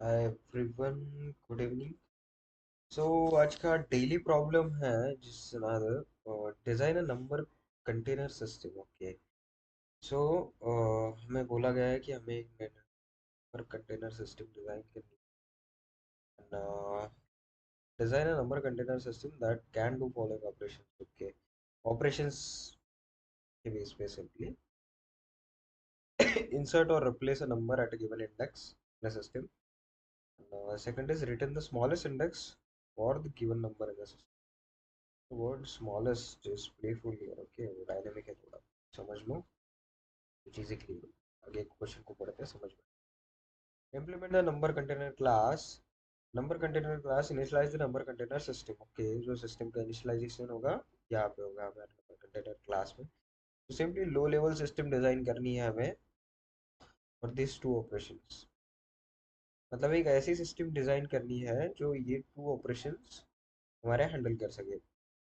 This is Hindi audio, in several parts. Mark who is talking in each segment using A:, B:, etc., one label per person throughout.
A: हाय एवरीवन, गुड इवनिंग। सो आज का डेली प्रॉब्लम है जिस design a number container system. Okay. So हमें बोला गया है कि हमें एक नंबर कंटेनर सिस्टम डिजाइन करनी है। Design a number container system that can do following operations. Okay. Operations के बेस पे simply insert or replace a number at a given index in a system. Second is return the smallest index for the given number in the system. The word smallest is playful here, okay? वो डायनेमिक है थोड़ा, समझ लो तो चीज़ें क्लियर हो। आगे क्वेश्चन को पढ़ते हैं, समझ में। Implement the number container class. Number container class initialize the number container system. Okay, जो सिस्टम का इनिशियलाइजेशन होगा यहाँ पे होगा हमारे नंबर कंटेनर क्लास में। तो simply low level system design करनी है हमें फॉर दिस टू ऑपरेशंस। मतलब एक ऐसी सिस्टम डिजाइन करनी है जो ये टू ऑपरेशंस हमारे हैंडल कर सके।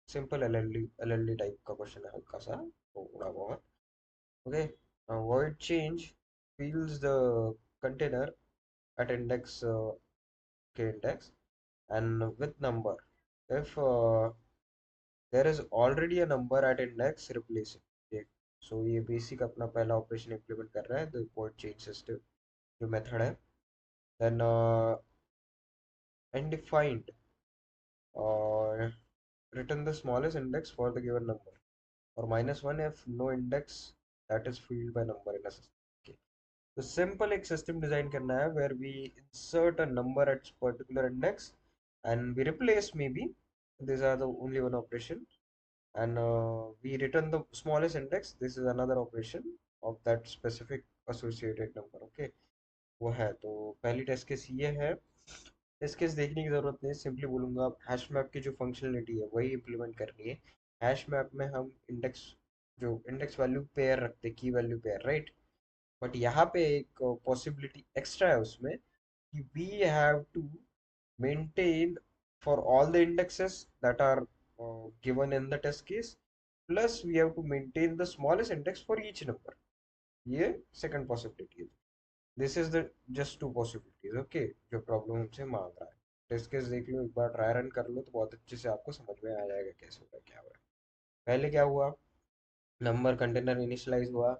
A: Simple L L D type का क्वेश्चन है, हल्का सा थोड़ा बहुत। Okay. void change fills the container at index के index and with number if there is already a number at index replace it। सो ये बेसिक अपना पहला ऑपरेशन इम्प्लीमेंट कर रहा है द void change सिस्टम जो मेथड है। देन undefined और return the smallest index for the given number or -1 if no index that is filled by number in a system। Okay. तो सिंपल एक सिस्टम डिजाइन करना है where we insert a number at particular index and we replace maybe these are the only one operation and we return the smallest index, this is another operation of that specific associated number। okay, वो है। तो पहली टेस्ट केस ये है। टेस्ट केस देखने की ज़रूरत नहीं, सिंपली बोलूँगा हैश मैप की जो फंक्शनलिटी है वही इम्प्लीमेंट करनी है। हैश मैप में हम इंडेक्स जो इंडेक्स वैल्यू पेयर रखते हैं, की वैल्यू पेयर, राइट। बट यहाँ पे एक पॉसिबिलिटी एक्स्ट्रा है उसमें कि we have to maintain for all the indexes that are given in the test case, plus we have to maintain the smallest index for each number. ये सेकंड पॉसिबिलिटी है। This is the just two possibilities. Okay, जो प्रॉब्लम हमसे मांग रहा है। टेस्ट केस देख लो, एक बार ट्राई रन कर लो तो बहुत अच्छे से आपको समझ में आ जाएगा कैसे हो रहा है, क्या हो रहा है। पहले क्या हुआ, नंबर कंटेनर इनिशियलाइज हुआ।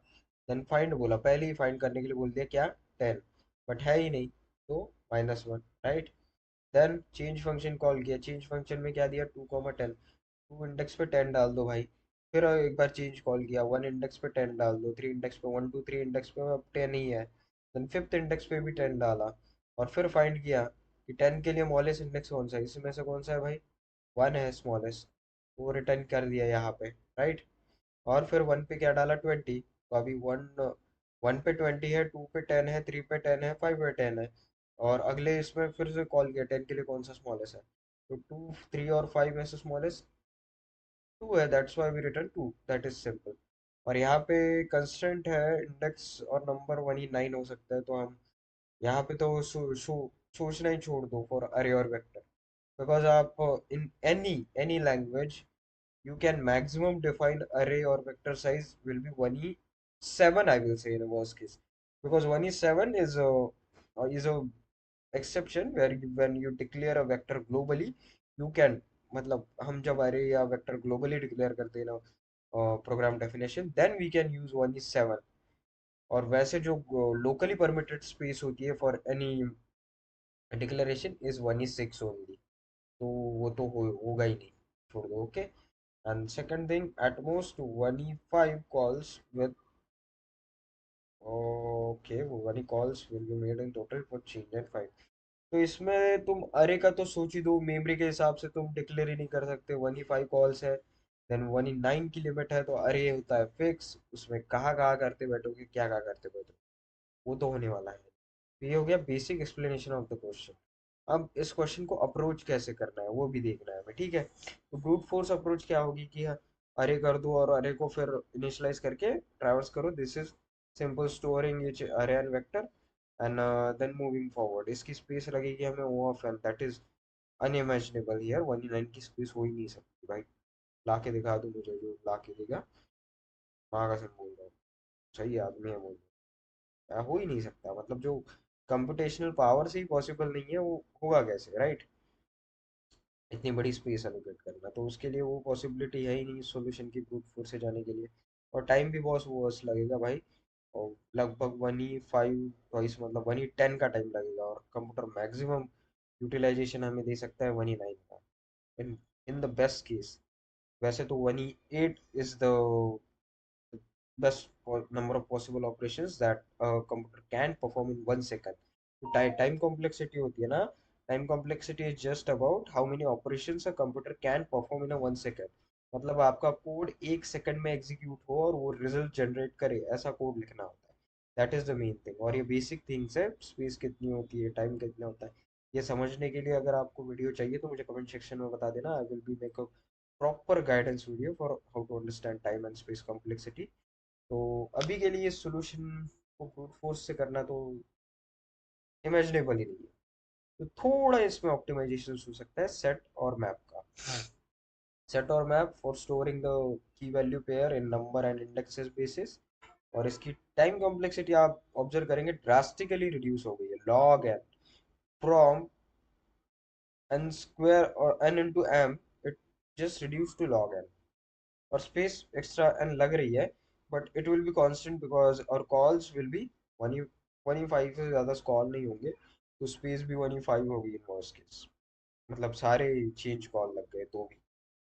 A: देन फाइंड बोला, पहले ही फाइंड करने के लिए बोल दिया क्या, 10। बट है ही नहीं, तो -1, right. Then change function call किया, चेंज फंक्शन में क्या दिया, 2, 10। टू इंडेक्स पे 10 डाल दो भाई। फिर एक बार चेंज कॉल किया, 1 इंडेक्स पे 10 डाल दो, 3 इंडेक्स पे, 1, 2, 3 इंडेक्स पे अब 10 ही है। देन फिफ्थ इंडेक्स पे भी 10 डाला और फिर फाइंड किया कि 10 के लिए स्मॉलेस्ट इंडेक्स कौन सा है, इसमें से कौन सा है भाई, 1 है स्मॉलेस्ट। वो रिटर्न कर दिया यहाँ पे, राइट। और फिर 1 पे क्या डाला, 20। तो अभी 1 पे 20 है, 2 पे 10 है, 3 पे 10 है, 5 पे 10 है। और अगले इसमें फिर से कॉल किया, 10 के लिए कौन सा स्मॉलेस्ट है, तो 2, 3 और 5 में से स्मॉलेस्ट 2 है, that's why we return 2, that is simple. और यहाँ पे कंस्टेंट है इंडेक्स और नंबर 1 ही 9 हो सकता है, तो हम यहाँ पे तो सोचना ही छोड़ दो फॉर अरे और वेक्टर। बिकॉज आप in any language you can maximum define array or vector size will be 1e7, I will say, in a worst case, because 1e7 is a exception where when you declare a vector globally you can, मतलब हम जब array या vector globally declare करते हैं ना program definition, then we can use 1e7। और वैसे जो लोकली परमिटेड स्पेस होती है for any declaration is 1e6 only. तो वो तो होगा ही नहीं, छोड़ दो। Okay. And second thing, at most 1e5 calls with, okay, 1e calls will be made in total for change and 5। तो इसमें तुम अरे का तो सोच ही दो, मेमोरी के हिसाब से तुम डिक्लेयर ही नहीं कर सकते, 1e5 कॉल्स है। देन 1e9 की लिमिट है, तो अरे होता है फिक्स, उसमें कहाँ कहाँ करते बैठोगे, क्या कहाँ करते बैठोगे, वो तो होने वाला है। तो ये हो गया basic explanation of the question. अब इस क्वेश्चन को अप्रोच कैसे करना है वो भी देखना है हमें, ठीक है। तो ब्रूट फोर्स अप्रोच क्या होगी कि अरे कर दो और अरे को फिर इनिशियलाइज करके ट्रैवर्स करो, this is simple storing each array and vector and then moving forward. इसकी स्पेस लगेगी हमें O of N, that is unimaginable here. 1 9 की स्पेस हो ही नहीं सकती भाई। ला के दिखा दो मुझे, जो ला के देगा, माँ कसम बोल रहा हूँ, सही आदमी है बोल, हो ही नहीं सकता। मतलब जो कंप्यूटेशनल पावर से ही पॉसिबल नहीं है, वो होगा कैसे, राइट? इतनी बड़ी स्पेस एलोकेट करना, तो उसके लिए वो पॉसिबिलिटी है ही नहीं सॉल्यूशन की ब्रूट फोर्स से जाने के लिए। और टाइम भी बहुत वर्स लगेगा भाई। और लगभग 1/5 ट्वाइस, मतलब 1/10 का टाइम लगेगा, और कंप्यूटर मैक्सिमम यूटिलाइजेशन हमें दे सकता है 1/9 का, इन इन द बेस्ट केस। वैसे तो 1/8 is the best number of possible operations that a computer can perform in 1 second. तो टाइम कॉम्प्लेक्सिटी होती है ना, time complexity is just about how many operations a computer can perform in a 1 second. मतलब आपका कोड 1 सेकंड में एग्जीक्यूट हो और वो रिजल्ट जनरेट करे, ऐसा कोड लिखना होता है। That is the main thing. और ये बेसिक थिंग्स है, स्पेस कितनी होती है, टाइम कितना होता है, ये समझने के लिए अगर आपको वीडियो चाहिए तो मुझे कमेंट सेक्शन में बता देना। I will be make a proper guidance video for how to understand time and space complexity. तो अभी के लिए सॉल्यूशन को ब्रूट फोर्स से करना तो इमेजिनेबल ही नहीं है। तो थोड़ा इसमें ऑप्टिमाइजेशन हो सकता है सेट और मैप का। सेट और map for storing the key value pair in number and indexes basis. और इसकी टाइम कॉम्प्लेक्सिटी आप ऑब्जर्व करेंगे ड्रास्टिकली रिड्यूस हो गई है। Log N from N square और N into M, it just reduce to log N. और स्पेस एक्स्ट्रा एन लग रही है, but it will be constant because और कॉल्स विल बी 1/5 से ज़्यादा कॉल नहीं होंगे, तो स्पेस भी 1/5 होगी इन वर्स्ट केस। मतलब सारे चेंज कॉल लग गए तो भी,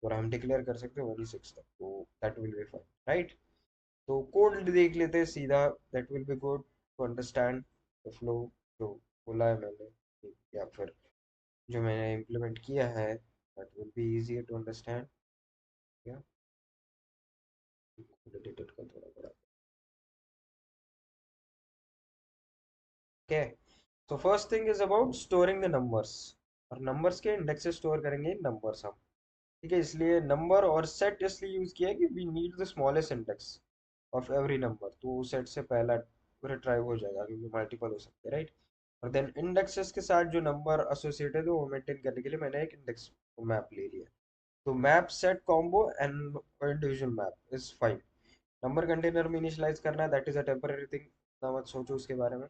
A: और हम डिक्लेयर कर सकते हैं 1/6 तक, तो that will be fine, right? तो कोड देख लेते हैं सीधा, that will be good to understand the flow जो बोला है मैंने, या फिर जो मैंने इम्प्लीमेंट किया है, that will be easier to understand. या डिटेक्ट कर थोड़ा बड़ा। ओके, तो first thing is about storing the numbers. और नंबर्स के इंडेक्सेस स्टोर करेंगे नंबर्स हम, ठीक है? इसलिए नंबर और सेट इसलिए यूज किया है कि we need the smallest index of every number, तो सेट से पहला रिट्राइव हो जाएगा क्योंकि मल्टीपल हो सकते हैं, राइट? और देन इंडेक्सेस के साथ जो नंबर एसोसिएटेड है वो मेंटेन करने के लिए मैंने एक इंडेक्स मैप ले लिया। तो map set combo and individual map is fine. Number container में इनिशियलाइज करना है, that is a temporary thing, ना मत सोचो उसके बारे में।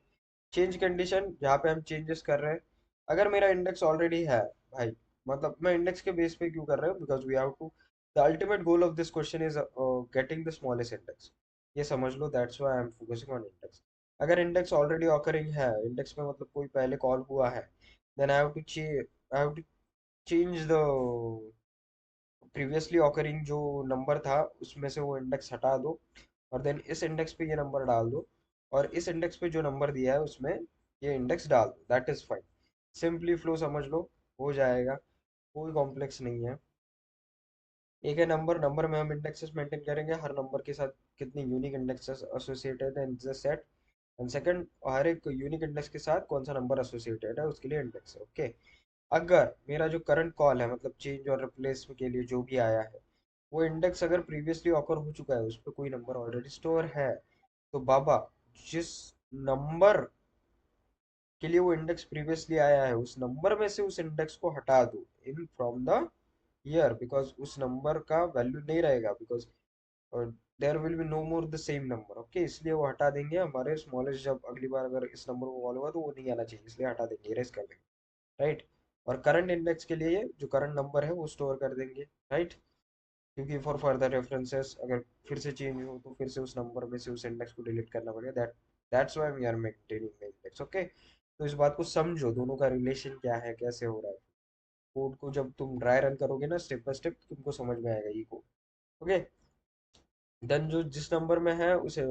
A: चेंज कंडीशन जहाँ पे हम चेंजेस कर रहे हैं, अगर मेरा इंडेक्स ऑलरेडी है भाई, मतलब मैं इंडेक्स के बेस पे क्यों कर रहा हूँ, because we have to, the ultimate goal of this question is getting the smallest index, ये समझ लो, that's why I am focusing on index. अगर इंडेक्स ऑलरेडी ऑकरिंग है, इंडेक्स में मतलब कोई पहले कॉल हुआ है, then I have to change the previously occurring जो नंबर था उसमें से वो इंडेक्स हटा दो, और देन इस इंडेक्स पे ये नंबर डाल दो, और इस इंडेक्स पे जो नंबर दिया है उसमें ये इंडेक्स डाल दो, that is fine. Simply flow समझ लो, हो जाएगा, कोई कॉम्प्लेक्स नहीं है। एक है नंबर, नंबर में हम इंडेक्सेस मेंटेन करेंगे, हर नंबर के साथ कितनी यूनिक इंडेक्सेस एसोसिएटेड है in the set, and second हर एक यूनिक इंडेक्स के साथ कौन सा नंबर एसोसिएटेड है उसके लिए इंडेक्स है, ओके? अगर मेरा जो करंट कॉल है, मतलब चेंज और रिप्लेस के लिए जो भी आया है, वो इंडेक्स अगर प्रीवियसली ऑकर हो चुका है, उस पर कोई नंबर ऑलरेडी स्टोर है, तो बाबा जिस नंबर के लिए वो इंडेक्स प्रीवियसली आया है उस नंबर में से उस इंडेक्स को हटा दो in from the array, because उस नंबर का वैल्यू नहीं रहेगा, because there will be no more the same number, okay? इसलिए वो हटा देंगे हमारे स्मॉलेस्ट, जब अगली बार अगर इस नंबर को कॉल होगा तो वो नहीं आना चाहिए, इसलिए हटा देंगे, इरेज कर देंगे, राइट? और करंट इंडेक्स के लिए जो करंट नंबर है वो स्टोर कर देंगे, राइट? क्योंकि फॉर फर्दर रेफरेंसेस अगर फिर से चेंज हो तो फिर से उस नंबर में से उस इंडेक्स को डिलीट करना पड़ेगा, that's why we are maintaining the index, okay? तो इस बात को समझो, दोनों का रिलेशन क्या है, कैसे हो रहा है। कोड को जब तुम ड्राई रन करोगे ना स्टेप बाय स्टेप, तुमको समझ में आएगा ये कोड, ओके? देन जो जिस नंबर में है उसे,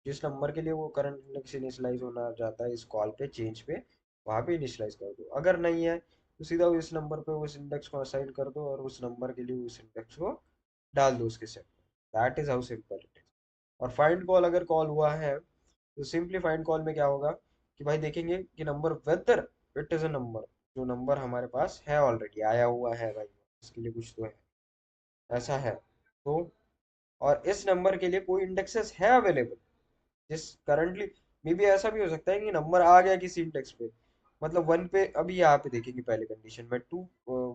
A: जिस नंबर के लिए वो करंट इंडेक्स इनिशियलाइज होना चाहता है इस कॉल पे चेंज पे, वहाँ पे इनिशियलाइज कर दो। अगर नहीं है तो सीधा इस नंबर पे उस इंडेक्स को असाइन कर दो और उस नंबर के लिए उस इंडेक्स को डाल दो उसके सेट में, that is how simple it is. और फाइंड कॉल अगर कॉल हुआ है तो सिंपली फाइंड कॉल में क्या होगा कि भाई देखेंगे कि number whether it is a number, जो नंबर हमारे पास है ऑलरेडी आया हुआ है भाई, इसके लिए कुछ तो है, ऐसा है तो। और इस नंबर के लिए कोई इंडेक्सेस है अवेलेबल, जिस करंटली, मे बी ऐसा भी हो सकता है कि नंबर आ गया किसी इंडेक्स पे, मतलब वन पे, अभी यहाँ पे देखेंगे पहले कंडीशन में टू,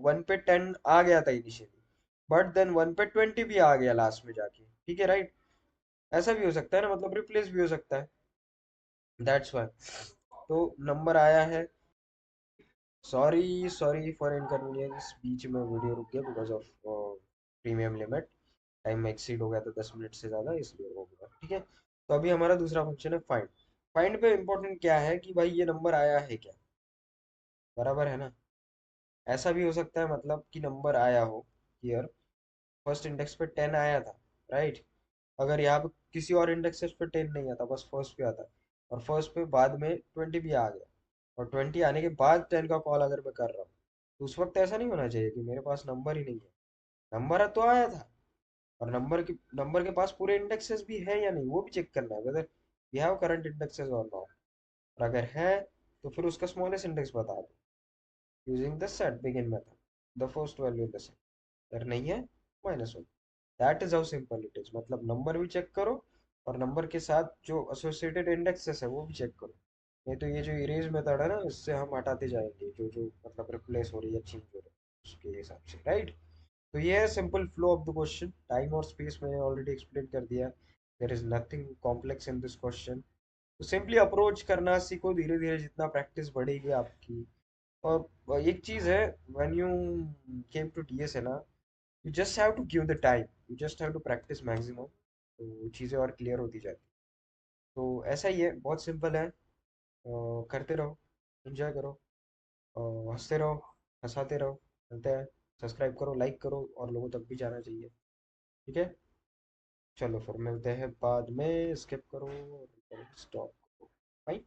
A: वन पे 10 आ गया था इनिशियली, बट देन वन पे 20 भी आ गया लास्ट में जाके, ठीक है, राइट? ऐसा भी हो सकता है ना, मतलब रिप्लेस भी हो सकता है, दैट्स वाई तो नंबर आया है। सॉरी सॉरी फॉर इनकन्वीनियंस, बीच में वीडियो रुक गया because of premium limit. Time exceed हो गया था 10 मिनट से ज़्यादा, इसलिए हो गया। ठीक है, तो अभी हमारा दूसरा फंक्शन है फाइंड। फाइंड पे इंपॉर्टेंट क्या है कि भाई ये नंबर आया है क्या, बराबर है ना। ऐसा भी हो सकता है मतलब कि नंबर आया हो हियर, फर्स्ट इंडेक्स पे 10 आया था, राइट। अगर यहाँ पे किसी और इंडेक्स पे 10 नहीं आता, बस फर्स्ट पे आता, और फर्स्ट पे बाद में 20 भी आ गया, और 20 आने के बाद 10 का कॉल अगर मैं कर रहा हूँ, तो उस वक्त ऐसा नहीं होना चाहिए कि मेरे पास नंबर ही नहीं है। नंबर तो आया था, और नंबर के पास पूरे इंडेक्सेस भी है या नहीं वो भी चेक करना है, whether we have current indexes और नॉट। और अगर है तो फिर उसका स्मॉलेस्ट इंडेक्स बता दो using the set begin method, the first value in the set. अगर नहीं है, -1। That is how simple it is. मतलब नंबर भी चेक करो, और नंबर के साथ जो एसोसिएटेड इंडेक्सेस है वो भी चेक करो। नहीं तो ये जो इरेज मेथड है ना, इससे हम हटाते जाएंगे जो जो मतलब रिप्लेस हो रही है, चेंज हो रही है उसके हिसाब से, राइट। तो ये है simple flow of the question. Time और स्पेस मैंने ऑलरेडी एक्सप्लेन कर दिया। There is nothing complex in this question. तो सिंपली अप्रोच करना सीखो धीरे धीरे, जितना प्रैक्टिस बढ़ेगी आपकी। और एक चीज है, when you came to DS है ना, you just have to give the time, you just have to practice maximum, तो चीज़ें और क्लियर होती जाती। तो ऐसा ही है, बहुत सिंपल है। करते रहो, एंजॉय करो, हंसते रहो, हंसाते रहो। मिलते हैं। सब्सक्राइब करो, लाइक करो, और लोगों तक भी जाना चाहिए। ठीक है, चलो फिर मिलते हैं बाद में। स्किप करो, स्टॉप करो। बाय।